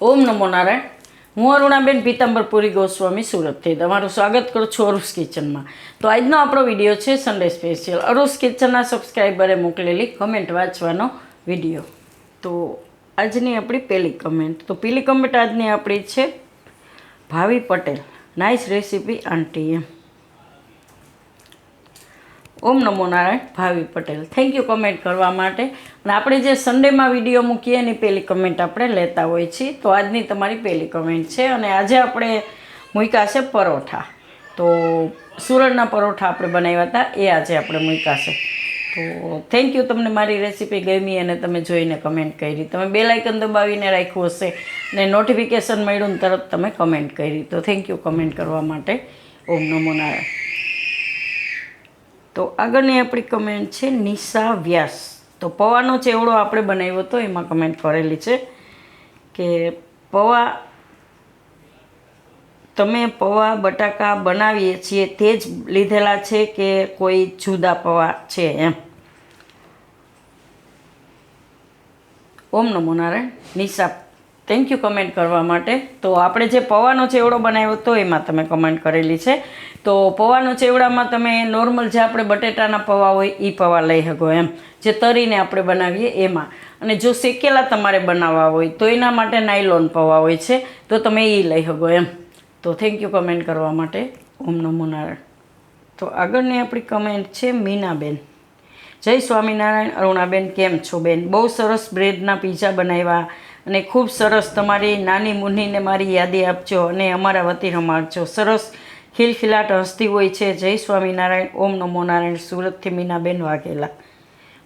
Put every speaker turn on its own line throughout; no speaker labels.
ઓમ નમો નારાયણ. હું અરુણાબેન પીતાંબરપુરી ગોસ્વામી સુરતથી તમારું સ્વાગત કરું છું અરુસ કિચનમાં. તો આજનો આપણો વિડીયો છે સન્ડે સ્પેશિયલ અરુસ કિચનના સબસ્ક્રાઈબરે મોકલેલી કમેન્ટ વાંચવાનો વિડીયો. તો આજની આપણી પહેલી કમેન્ટ, તો પહેલી કમેન્ટ આજની આપણી છે ભાવિ પટેલ, નાઇસ રેસીપી આંટી એમ. ઓમ નમો નારાયણ ભાવિ પટેલ, થેન્ક યુ કમેન્ટ કરવા માટે. અને આપણે જે સન્ડેમાં વિડીયો મૂકીએ એની પહેલી કમેન્ટ આપણે લેતા હોઈએ છીએ. તો આજની તમારી પહેલી કમેન્ટ છે અને આજે આપણે મૂક્યા છે પરોઠા. તો સુરતના પરોઠા આપણે બનાવ્યા હતા, એ આજે આપણે મૂક્યા છે. તો થેન્ક યુ, તમને મારી રેસીપી ગમી અને તમે જોઈને કમેન્ટ કરી. તમે બેલ આઇકન દબાવીને રાખ્યું હશે અને નોટિફિકેશન મળ્યું ને તરત તમે કમેન્ટ કરી. તો થેન્ક યુ કમેન્ટ કરવા માટે. ઓમ નમો નારાયણ. તો આગળની આપણી કમેન્ટ છે નિશા વ્યાસ. તો પૌવાનો ચેવડો આપણે બનાવ્યો હતો, એમાં કમેન્ટ કરેલી છે કે પૌવા તમે પૌવા બટાકા બનાવીએ છીએ તે જ લીધેલા છે કે કોઈ જુદા પૌવા છે એમ. ઓમ નમો Narayan Nisha, thank you comment કરવા માટે. તો આપણે જે પૌવાનો ચેવડો બનાવ્યો હતો એમાં તમે કમેન્ટ કરેલી છે. તો પૌવાનો ચેવડામાં તમે નોર્મલ જે આપણે બટેટાના પૌવા હોય એ પૌવા લઈ શકો એમ, જે તરીને આપણે બનાવીએ એમાં. અને જો શેકેલા તમારે બનાવવા હોય તો એના માટે નાયલોન પૌવા હોય છે, તો તમે એ લઈ શકો એમ. તો થેન્ક યુ કમેન્ટ કરવા માટે. ઓમ નમો નારાયણ. તો આગળની આપણી કમેન્ટ છે મીનાબેન, જય સ્વામિનારાયણ અરુણાબેન, કેમ છો બેન? બહુ સરસ બ્રેડના પીઝા બનાવ્યા અને ખૂબ સરસ. તમારી નાની મુન્નીને મારી યાદી આપજો અને અમારા વતી રમાડજો. સરસ ખિલખિલાટ હસતી હોય છે. જય સ્વામિનારાયણ. ઓમ નમો નારાયણ. સુરતથી મીનાબેન વાઘેલા.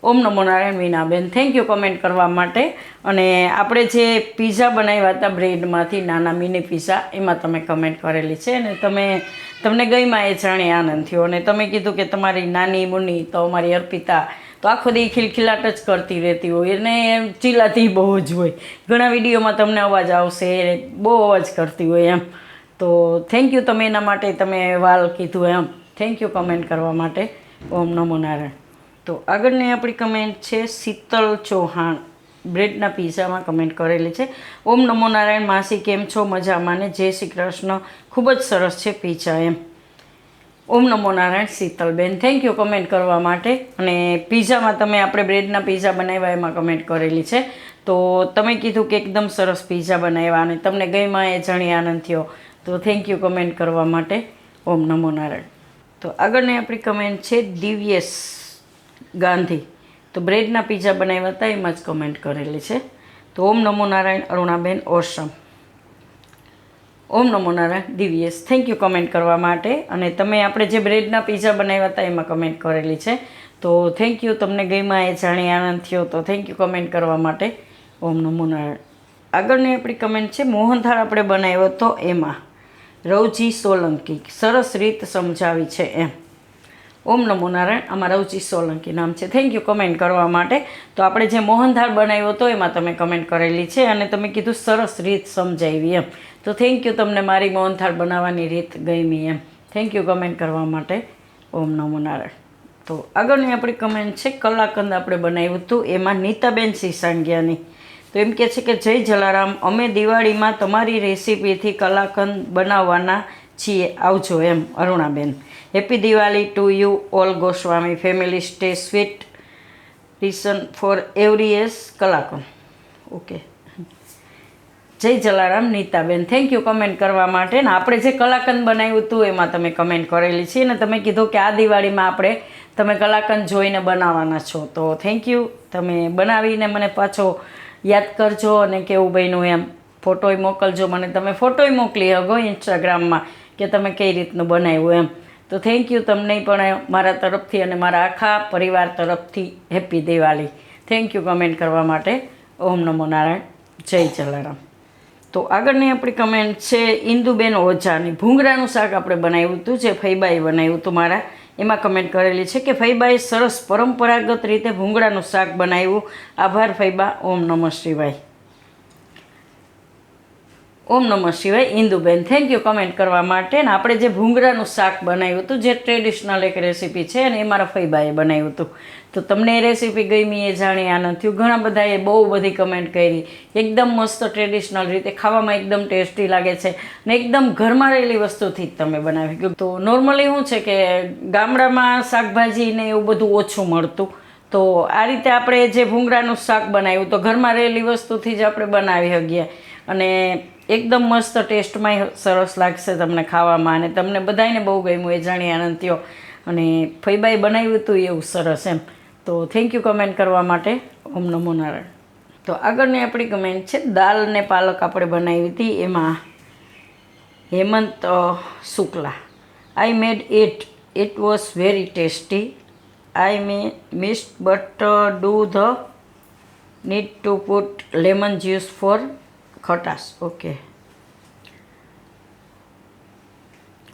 ઓમ નમો Narayan Minaben, thank you comment કરવા માટે. અને આપણે જે પીઝા બનાવ્યા હતા બ્રેડમાંથી, નાના મિની પીઝા, એમાં તમે કમેન્ટ કરેલી છે અને તમને ગઈમાં એ જાણી આનંદ થયો. અને તમે કીધું કે તમારી નાની મુન્ની, તો અમારી અર્પિતા તો આખો દી ખિલખિલાટ જ કરતી રહેતી હોય અને ચીલાતી બહુ જ હોય. ઘણા વિડીયોમાં તમને અવાજ આવશે, બહુ અવાજ કરતી હોય એમ. તો થેન્ક યુ તમે એના માટે, તમે વાલ કીધું એમ. થેન્ક યુ કમેન્ટ કરવા માટે. ઓમ નમો નારાયણ. તો આગળની આપણી કમેન્ટ છે શીતલ ચૌહાણ, બ્રેડના પીઝામાં કમેન્ટ કરેલી છે. ઓમ નમો નારાયણ માસી, કેમ છો? મજામાં ને? જય શ્રી કૃષ્ણ. ખૂબ જ સરસ છે પીઝા એમ. ઓમ નમો Narayan Sheetalben, thank you comment કરવા માટે. અને પીઝામાં તમે આપણે બ્રેડના પીઝા બનાવ્યા એમાં કમેન્ટ કરેલી છે. તો તમે કીધું કે એકદમ સરસ પીઝા બનાવ્યા અને તમને ગઈમાં એ જાણી આનંદ થયો. તો થેન્ક યુ કમેન્ટ કરવા માટે. ઓમ નમો નારાયણ. તો આગળની આપણી કમેન્ટ છે દિવ્યેશ ગાંધી. તો બ્રેડના પીઝા બનાવ્યા હતા એમાં જ કમેન્ટ કરેલી છે. તો ઓમ નમો નારાયણ અરુણાબેન, ઓસમ. ઓમ નમો Narayan Divyesh, thank you comment કરવા માટે. અને તમે આપણે જે બ્રેડના પીઝા બનાવ્યા હતા એમાં કમેન્ટ કરેલી છે. તો થેન્ક યુ, તમને ગઈમાં એ જાણી આનંદ થયો. તો થેન્ક યુ કમેન્ટ કરવા માટે. ઓમ નમો નારાયણ. આગળની આપણી કમેન્ટ છે મોહનથાળ આપણે બનાવ્યો હતો એમાં રવજી સોલંકી, સરસ રીત સમજાવી છે એમ. ઓમ નમો નારાયણ. આમાં રવજી સોલંકી નામ છે. થેન્ક યુ કમેન્ટ કરવા માટે. તો આપણે જે મોહનથાળ બનાવ્યો હતો એમાં તમે કમેન્ટ કરેલી છે અને તમે કીધું સરસ રીત સમજાવી એમ. તો થેન્ક યુ, તમને મારી મોહનથાળ બનાવવાની રીત ગમી એમ. થેન્ક યુ કમેન્ટ કરવા માટે. ઓમ નમો નારાયણ. તો આગળની આપણી કમેન્ટ છે કલાકંદ આપણે બનાવ્યું હતું એમાં નીતાબેન સિસાંગિયાની. તો એમ કહે છે કે જય જલારામ, અમે દિવાળીમાં તમારી રેસીપીથી કલાકંદ બનાવવાના છીએ, આવજો એમ. Arunaben, happy Diwali to you all Goswami family, stay sweet, reason for every ace kalakand. Okay, જય Jalaram Nitaben, thank you comment કરવા માટે. ને આપણે જે કલાકંદ બનાવ્યું હતું એમાં તમે કમેન્ટ કરેલી છે અને તમે કીધું કે આ દિવાળીમાં તમે કલાકંદ જોઈને બનાવવાના છો. તો થેન્ક યુ, તમે બનાવીને મને પાછો યાદ કરજો અને કેવું બન્યું એમ ફોટોય મોકલજો મને. તમે ફોટોય મોકલી શકો ઇન્સ્ટાગ્રામમાં કે તમે કઈ રીતનું બનાવ્યું એમ. તો થેન્ક યુ, તમને પણ મારા તરફથી અને મારા આખા પરિવાર તરફથી happy Diwali. Thank you comment કરવા માટે. ઓમ નમો નારાયણ, જય જલારામ. તો આગળની આપણી કમેન્ટ છે ઇન્દુબેન ઓઝાની, ભૂંગળાનું શાક આપણે બનાવ્યું હતું, જે ફૈબાએ બનાવ્યું હતું મારા, એમાં કમેન્ટ કરેલી છે કે ફૈબાએ સરસ પરંપરાગત રીતે ભૂંગળાનું શાક બનાવ્યું. આભાર ફૈબા. ઓમ નમઃ શિવાય. ઓમ નમઃ શિવાય. ઇન્દુબેન થેન્ક યુ કમેન્ટ કરવા માટે. ને આપણે જે ભૂંગળાનું શાક બનાવ્યું હતું, જે ટ્રેડિશનલ એક રેસીપી છે, અને એ મારા ફઈબાએ બનાવ્યું હતું. તો તમને એ રેસીપી ગમી એ જાણી આનંદ થયું. ઘણા બધાએ બહુ બધી કમેન્ટ કરી. એકદમ મસ્ત ટ્રેડિશનલ રીતે ખાવામાં એકદમ ટેસ્ટી લાગે છે ને એકદમ ઘરમાં રહેલી વસ્તુથી જ તમે બનાવી. તો નોર્મલી શું છે કે ગામડામાં શાકભાજી ને એવું બધું ઓછું મળતું. તો આ રીતે આપણે જે ભૂંગળાનું શાક બનાવ્યું તો ઘરમાં રહેલી વસ્તુથી જ આપણે બનાવી શકીએ અને એકદમ મસ્ત ટેસ્ટમાંય સરસ લાગશે તમને ખાવામાં અને તમને બધાને બહુ ગમ્યું એ જાણી આનંદ થયો. અને ફઈબાએ બનાવ્યું હતું એવું સરસ એમ. તો થેન્ક યુ કમેન્ટ કરવા માટે. ઓમ નમો નારાયણ. તો આગળની આપણી કમેન્ટ છે દાલ ને પાલક આપણે બનાવી હતી, એમાં Hemant Shukla. I made it was very tasty. I missed but do the need to put lemon juice for ખટાશ. ઓકે.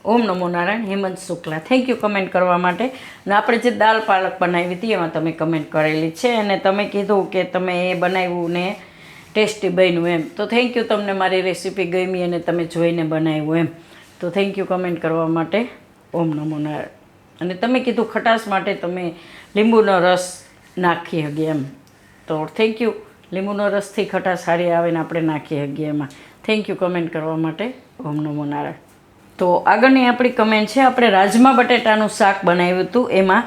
ઓમ નમો Narayan. Hemant Shukla thank you comment કરવા માટે. અને આપણે જે દાલ પાલક બનાવી હતી એમાં તમે કમેન્ટ કરેલી છે અને તમે કીધું કે તમે એ બનાવ્યું ને ટેસ્ટી બન્યું એમ. તો થેન્ક યુ, તમને મારી રેસીપી ગમી અને તમે જોઈને બનાવ્યું એમ. તો થેન્ક યુ કમેન્ટ કરવા માટે. ઓમ નમો નારાયણ. અને તમે કીધું ખટાશ માટે તમે લીંબુનો રસ નાખી શકીએ એમ. તો થેન્ક યુ. લીંબુનો રસથી ખટાશ સારી આવે ને આપણે નાખી શકીએ એમાં. થેન્ક યુ કમેન્ટ કરવા માટે. ઓમ નમો નારાયણ. તો આગળની આપણી કમેન્ટ છે આપણે રાજમા બટેટાનું શાક બનાવ્યું હતું, એમાં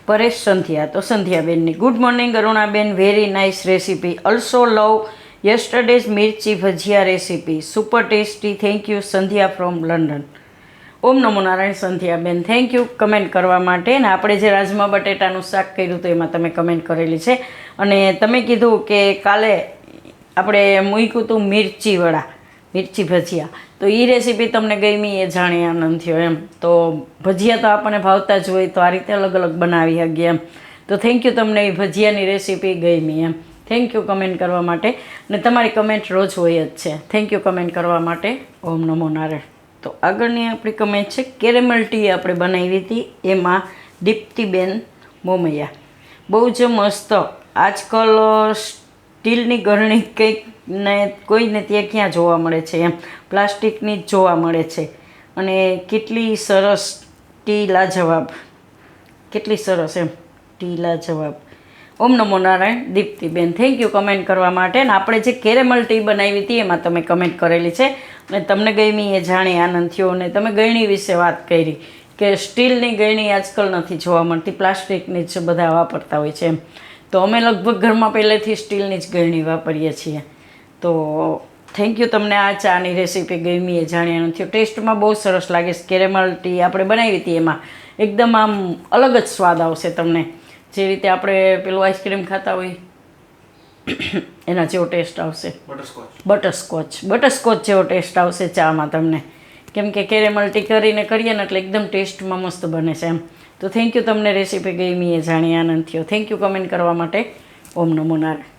પરેશ સંધ્યા. તો સંધ્યાબેનની good morning Arunaben, very nice recipe. Also love yesterday's mirchi bhajiya recipe, super tasty. Thank you Sandhya from London. ઓમ નમો Narayan Sandhyaben thank you comment કરવા માટે. ને આપણે જે રાજમા બટેટાનું શાક કર્યું હતું એમાં તમે કમેન્ટ કરેલી છે અને તમે કીધું કે કાલે આપણે મૂક્યું હતું મિર્ચીવાળા, મિર્ચી ભજીયા. તો એ રેસીપી તમને ગમી એ જાણી આનંદ થયો એમ. તો ભજીયા તો આપણને ભાવતા જ હોય તો આ રીતે અલગ અલગ બનાવી શકીએ એમ. તો થેન્ક યુ, તમને એ ભજીયાની રેસીપી ગમી એમ. થેન્ક યુ કમેન્ટ કરવા માટે. ને તમારી કમેન્ટ રોજ હોય જ છે. થેન્ક યુ કમેન્ટ કરવા માટે. ઓમ નમો નારાયણ. તો આગળની આપણી કમેન્ટ છે કેરેમલ ટી આપણે બનાવી હતી, એમાં દીપ્તિબેન મોમૈયા. બહુ જ મસ્ત. આજકાલ સ્ટીલની ગરણી કંઈક ને કોઈને ત્યાં ક્યાં જોવા મળે છે એમ, પ્લાસ્ટિકની જ જોવા મળે છે. અને કેટલી સરસ ટી લાજવાબ, કેટલી સરસ એમ ટી લાજવાબ. ઓમ નમો Narayan Diptiben thank you comment કરવા માટે. ને આપણે જે કેરેમલ ટી બનાવી હતી એમાં તમે કમેન્ટ કરેલી છે અને તમને ગમી એ જાણી આનંદ થયો. અને તમે ગળણી વિશે વાત કરી કે સ્ટીલની ગળણી આજકાલ નથી જોવા મળતી, પ્લાસ્ટિકની જ બધા વાપરતા હોય છે એમ. તો અમે લગભગ ઘરમાં પહેલેથી સ્ટીલની જ ગળણી વાપરીએ છીએ. તો થેન્ક યુ, તમને આ ચાની રેસીપી ગમી એ જાણી આનંદ થયો. ટેસ્ટમાં બહુ સરસ લાગે છે. કેરેમલ ટી આપણે બનાવી હતી એમાં એકદમ આમ અલગ જ સ્વાદ આવશે તમને. જે રીતે આપણે પેલું આઈસ્ક્રીમ ખાતા હોય એના જેવો ટેસ્ટ આવશે. બટરસ્કોચ જેવો ટેસ્ટ આવશે ચામાં તમને. કેમ કે કેરેમલ ટી કરીને કરીએ ને એટલે એકદમ ટેસ્ટમાં મસ્ત બને છે એમ. તો થેન્ક યુ, તમને રેસીપી ગમી એ જાણી આનંદ થયો. થેન્ક યુ કમેન્ટ કરવા માટે. ઓમ નમો નારાયણ.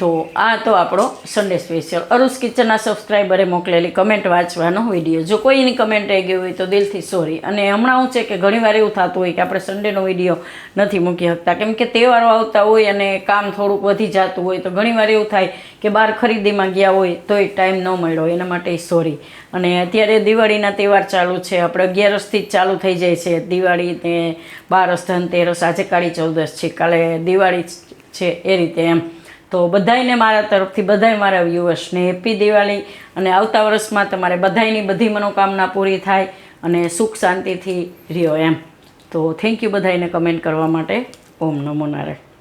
તો આ તો આપણો સન્ડે સ્પેશિયલ અરુસ કિચનના સબસ્ક્રાઈબરે મોકલેલી કમેન્ટ વાંચવાનો વિડીયો. જો કોઈની કમેન્ટ આવી ગઈ હોય તો દિલથી સોરી. અને હમણાં શું છે કે ઘણીવાર એવું થતું હોય કે આપણે સન્ડેનો વિડીયો નથી મૂકી શકતા કેમ કે તહેવારો આવતા હોય અને કામ થોડુંક વધી જતું હોય. તો ઘણીવાર એવું થાય કે બહાર ખરીદીમાં ગયા હોય તોય ટાઈમ ન મળ્યો, એના માટે સોરી. અને અત્યારે દિવાળીના તહેવાર ચાલુ છે, આપણે 11થી જ ચાલુ થઈ જાય છે દિવાળી ને 12 ધનતેરસ, આજે કાળી ચૌદશ છે, કાલે દિવાળી છે, એ રીતે એમ. તો બધાયને મારા તરફથી બધાય મારા વ્યુઅર્સને હેપી દિવાળી અને આવતા વર્ષમાં તમારે બધાયની બધી મનોકામના પૂરી થાય અને સુખ શાંતિથી રહ્યો એમ. તો થેન્ક યુ બધાયને કમેન્ટ કરવા માટે. ઓમ નમો નારાયણ.